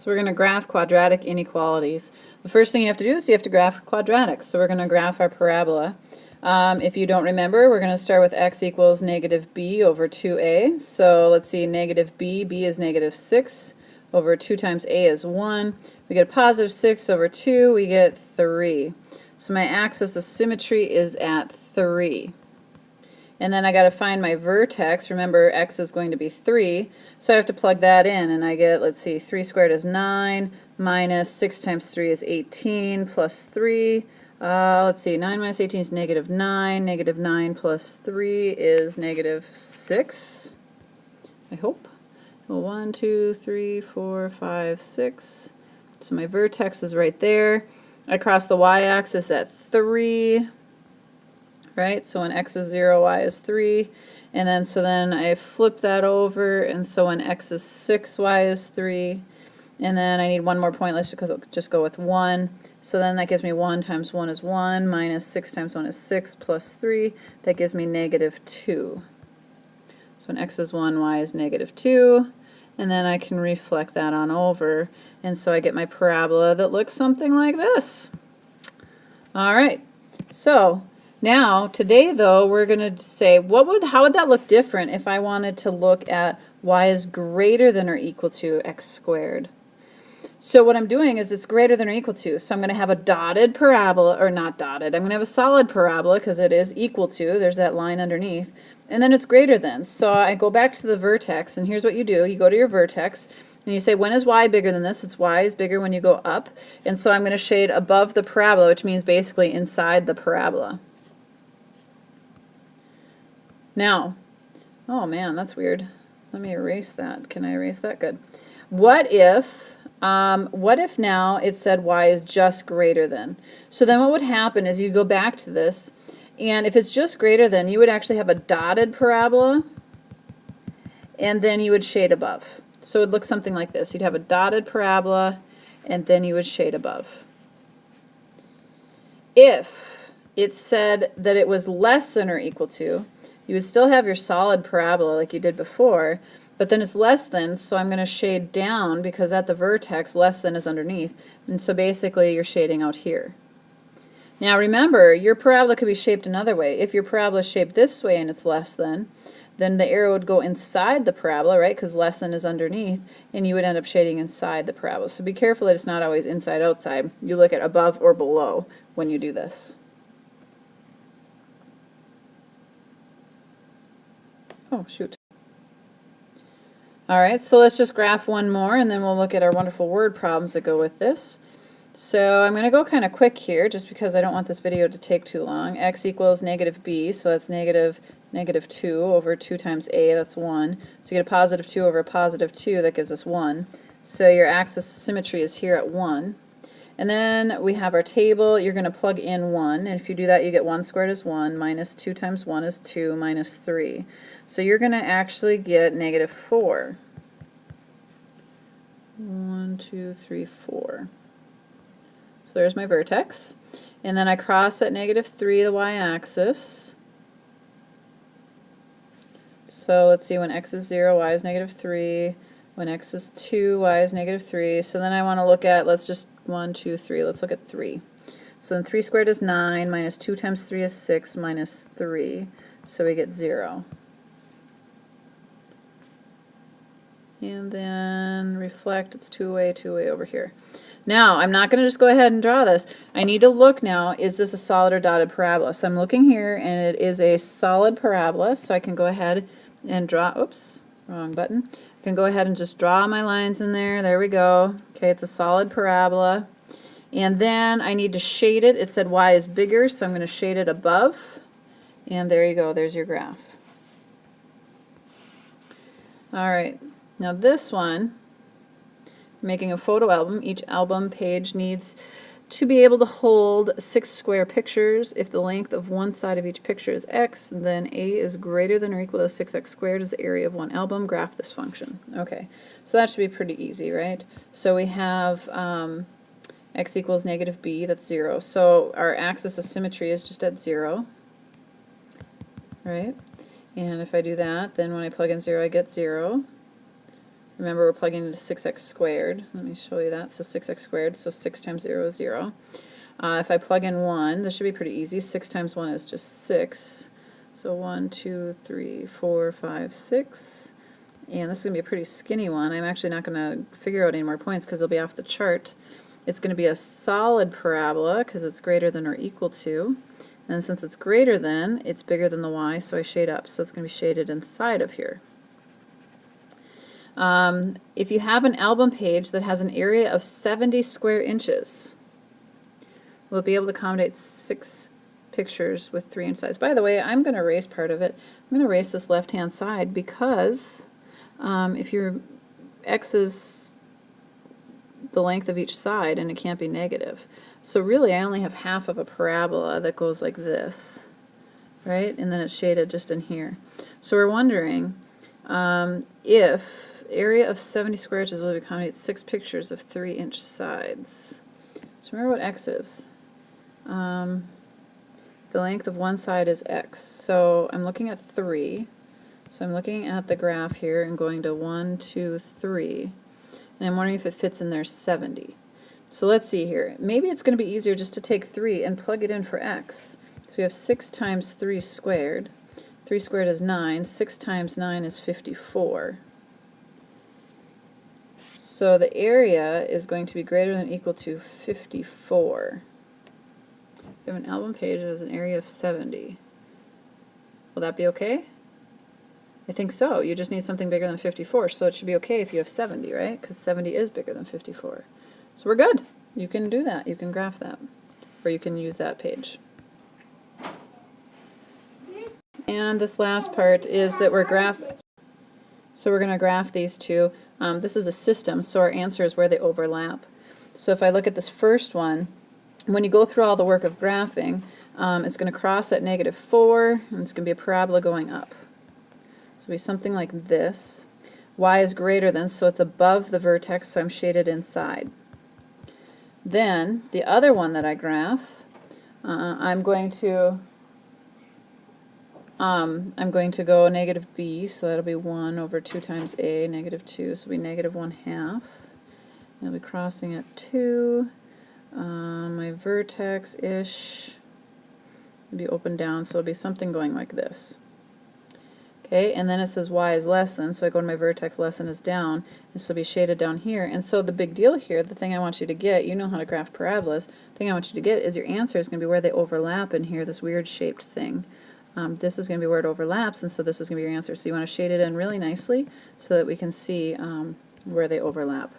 So we're going to graph quadratic inequalities. The first thing you have to do is you have to graph quadratics. So we're going to graph our parabola. If you don't remember, we're going to start with x equals negative b over 2a. So let's see, negative b is negative 6 over 2 times a is 1. We get a positive 6 over 2, we get 3. So my axis of symmetry is at 3. And then I got to find my vertex. Remember, x is going to be 3, so I have to plug that in, and I get, let's see, 3 squared is 9, minus 6 times 3 is 18, plus 3. Let's see, 9 minus 18 is negative 9. Negative 9 plus 3 is negative 6, I hope. Well, 1, 2, 3, 4, 5, 6. So my vertex is right there. I cross the y-axis at 3. Right, so when x is 0, y is 3, and then so then I flip that over, and so when x is 6, y is 3, and then I need one more point. Let's just go with 1. So then that gives me 1 times 1 is 1, minus 6 times 1 is 6, plus 3. That gives me negative 2. So when x is 1, y is negative 2, and then I can reflect that on over, and so I get my parabola that looks something like this. All right, so now, today though, we're going to say, how would that look different if I wanted to look at y is greater than or equal to x squared? So what I'm doing is it's greater than or equal to, so I'm going to have a dotted parabola, or not dotted, I'm going to have a solid parabola because it is equal to, there's that line underneath, and then it's greater than. So I go back to the vertex, and here's what you do. You go to your vertex, and you say, when is y bigger than this? It's y is bigger when you go up, and so I'm going to shade above the parabola, which means basically inside the parabola. Now, oh man, that's weird. Let me erase that. Can I erase that? Good. What if now it said y is just greater than? So then what would happen is you go back to this, and if it's just greater than, you would actually have a dotted parabola, and then you would shade above. So it would look something like this. You'd have a dotted parabola, and then you would shade above. If it said that it was less than or equal to, you would still have your solid parabola like you did before, but then it's less than, so I'm going to shade down because at the vertex less than is underneath, and so basically you're shading out here. Now remember, your parabola could be shaped another way. If your parabola is shaped this way and it's less than, then the arrow would go inside the parabola, right, because less than is underneath, and you would end up shading inside the parabola. So be careful that it's not always inside outside. You look at above or below when you do this. Oh, shoot. All right, so let's just graph one more, and then we'll look at our wonderful word problems that go with this. So I'm going to go kind of quick here, just because I don't want this video to take too long. X equals negative b, so that's negative 2 over 2 times a, that's 1. So you get a positive 2 over a positive 2, that gives us 1. So your axis symmetry is here at 1. And then we have our table. You're going to plug in 1, and if you do that you get 1 squared is 1, minus 2 times 1 is 2, minus 3. So you're going to actually get negative 4. 1, 2, 3, 4. So there's my vertex. And then I cross at negative 3 the y-axis. So let's see, when x is 0, y is negative 3. When x is 2, y is negative 3. So then I want to look at, let's just 1, 2, 3. Let's look at 3. So then 3 squared is 9, minus 2 times 3 is 6, minus 3. So we get 0. And then reflect, it's 2a over here. Now, I'm not going to just go ahead and draw this. I need to look now, is this a solid or dotted parabola? So I'm looking here, and it is a solid parabola, so I can go ahead and draw, oops, wrong button. I can go ahead and just draw my lines in there. There we go. Okay, it's a solid parabola. And then I need to shade it. It said y is bigger, so I'm going to shade it above. And there you go. There's your graph. All right. Now this one, making a photo album. Each album page needs to be able to hold 6 square pictures. If the length of one side of each picture is x, then a is greater than or equal to 6x squared is the area of one album. Graph this function. Okay, so that should be pretty easy, right? So we have x equals negative b, that's 0. So our axis of symmetry is just at 0, right? And if I do that, then when I plug in 0, I get 0. Remember, we're plugging into 6x squared. Let me show you that. So 6x squared, so 6 times 0 is 0. If I plug in 1, this should be pretty easy. 6 times 1 is just 6. So 1, 2, 3, 4, 5, 6. And this is going to be a pretty skinny one. I'm actually not going to figure out any more points because it'll be off the chart. It's going to be a solid parabola because it's greater than or equal to. And since it's greater than, it's bigger than the y, so I shade up. So it's going to be shaded inside of here. If you have an album page that has an area of 70 square inches, we'll be able to accommodate 6 pictures with 3-inch sides. By the way, I'm going to erase part of it. I'm going to erase this left-hand side because if your x is the length of each side and it can't be negative. So really I only have half of a parabola that goes like this, right? And then it's shaded just in here. So we're wondering if area of 70 square inches will accommodate 6 pictures of 3-inch sides. So remember what x is. The length of one side is x. So I'm looking at 3. So I'm looking at the graph here and going to 1, 2, 3. And I'm wondering if it fits in there 70. So let's see here. Maybe it's going to be easier just to take 3 and plug it in for x. So we have 6 times 3 squared. 3 squared is 9. 6 times 9 is 54. So the area is going to be greater than or equal to 54. We have an album page that has an area of 70. Will that be okay? I think so. You just need something bigger than 54, so it should be okay if you have 70, right? Because 70 is bigger than 54. So we're good. You can do that. You can graph that. Or you can use that page. And this last part is that we're graphing. So we're going to graph these two. This is a system, so our answer is where they overlap. So if I look at this first one, when you go through all the work of graphing, it's going to cross at -4, and it's going to be a parabola going up. So it'll be something like this. Y is greater than, so it's above the vertex, so I'm shaded inside. Then, the other one that I graph, I'm going to go -b, so that'll be 1 over 2 times a, -2, so it'll be -1/2. And I'll be crossing at 2. My vertex-ish will be open down, so it'll be something going like this. Okay, and then it says y is less than, so I go to my vertex, less than is down, and so it'll be shaded down here. And so the big deal here, the thing I want you to get, you know how to graph parabolas, the thing I want you to get is your answer is going to be where they overlap in here, this weird shaped thing. This is going to be where it overlaps, and so this is going to be your answer. So you want to shade it in really nicely so that we can see where they overlap.